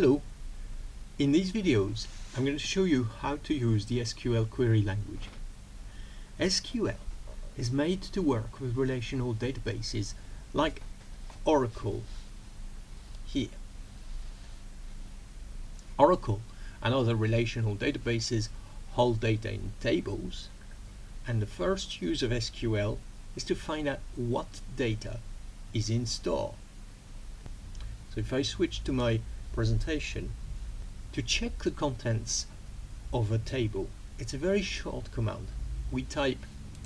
Hello, in these videos I'm going to show you how to use the SQL query language. SQL is made to work with relational databases like Oracle here. Oracle and other relational databases hold data in tables, and the first use of SQL is to find out what data is in store. So if I switch to my presentation, to check the contents of a table, it's a very short command. We type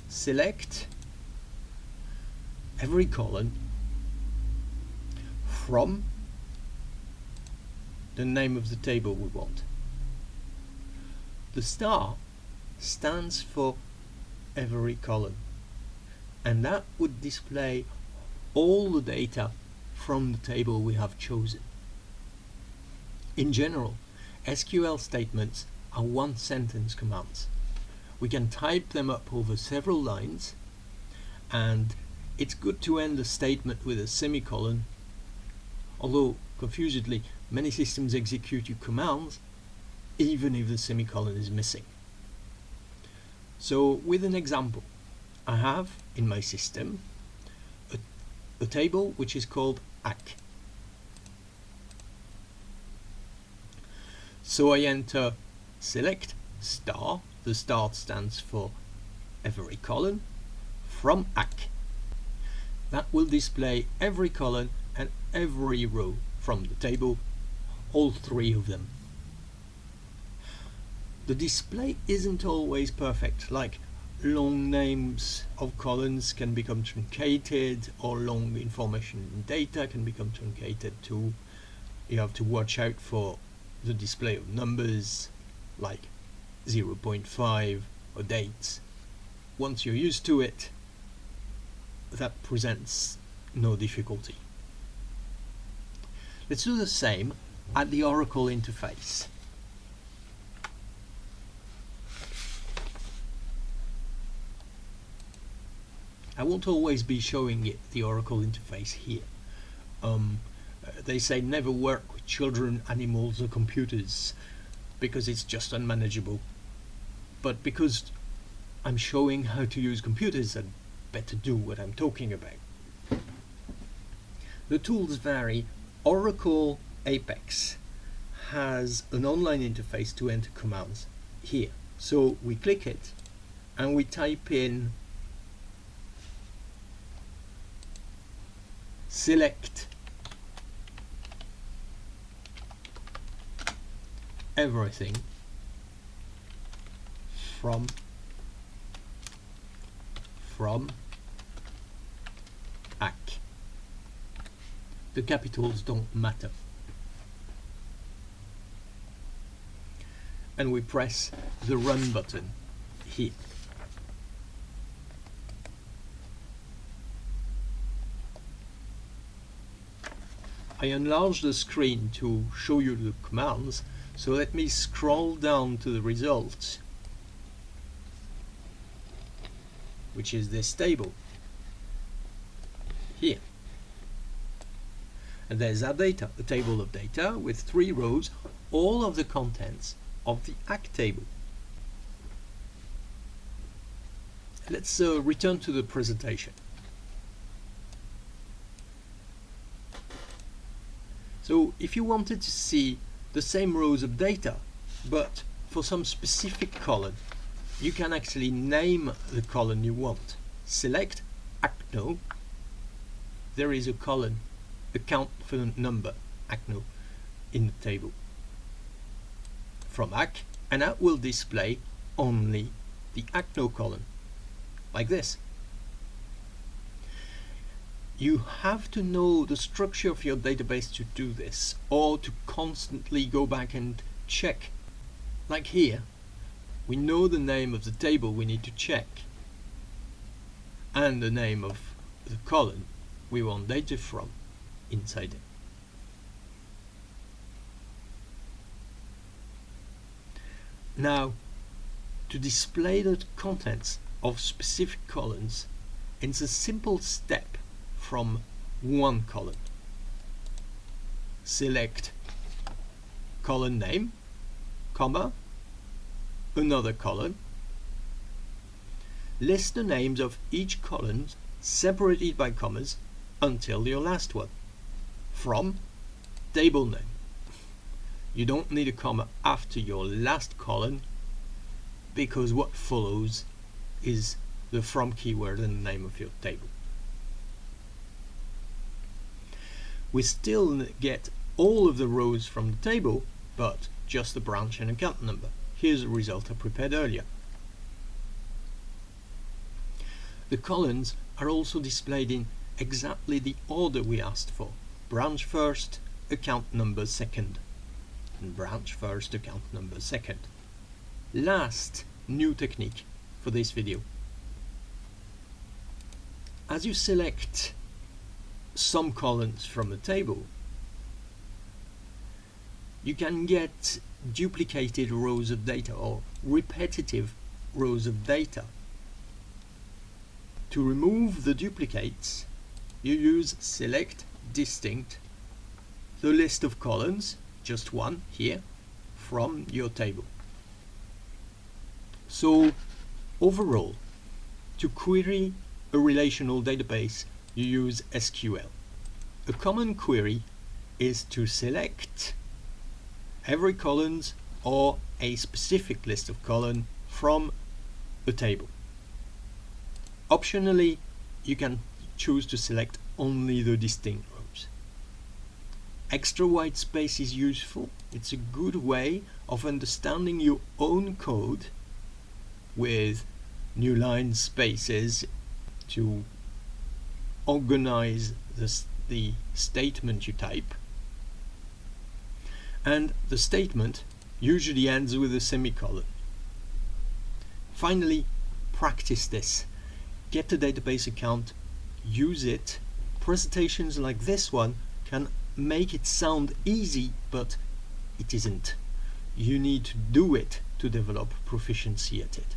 select every column from the name of the table we want. The star stands for every column, and that would display all the data from the table we have chosen. In general, SQL statements are one-sentence commands. We can type them up over several lines, and it's good to end a statement with a semicolon, although confusedly many systems execute your commands even if the semicolon is missing. So with an example, I have in my system a table which is called AC. So I enter select star, the star stands for every column, from AC. That will display every column and every row from the table, all three of them. The display isn't always perfect, like long names of columns can become truncated, or long information in data can become truncated too. You have to watch out for the display of numbers like 0.5 or dates. Once you're used to it, that presents no difficulty. Let's do the same at the Oracle interface. I won't always be showing it, the Oracle interface here. They say never work with children, animals or computers because it's just unmanageable. But because I'm showing how to use computers, I'd better do what I'm talking about. The tools vary. Oracle Apex has an online interface to enter commands here. So we click it and we type in select everything from AC. The capitals don't matter. And we press the run button here. I enlarge the screen to show you the commands, so let me scroll down to the results, which is this table here. And there's our data, a table of data with 3 rows, all of the contents of the AC table. Let's return to the presentation. So if you wanted to see the same rows of data, but for some specific column, you can actually name the column you want. Select ACNO. There is a column, account for the number ACNO in the table from AC, and that will display only the ACNO column, like this. You have to know the structure of your database to do this, or to constantly go back and check. Like here, we know the name of the table we need to check, and the name of the column we want data from inside it. Now, to display the contents of specific columns, it's a simple step from one column. Select column name, comma, another column. List the names of each column separated by commas until your last one. From table name. You don't need a comma after your last column because what follows is the from keyword and the name of your table. We still get all of the rows from the table, but just the branch and account number. Here's the result I prepared earlier. The columns are also displayed in exactly the order we asked for. Branch first, account number second. And branch first, account number second. Last new technique for this video. As you select some columns from a table, you can get duplicated rows of data or repetitive rows of data. To remove the duplicates, you use select distinct, the list of columns, just one here, from your table. So overall, to query a relational database, you use SQL. A common query is to select every column or a specific list of columns from a table. Optionally, you can choose to select only the distinct rows. Extra white space is useful. It's a good way of understanding your own code with new line spaces to organize the statement you type. And the statement usually ends with a semicolon. Finally, practice this. Get a database account, use it. Presentations like this one can make it sound easy, but it isn't. You need to do it to develop proficiency at it.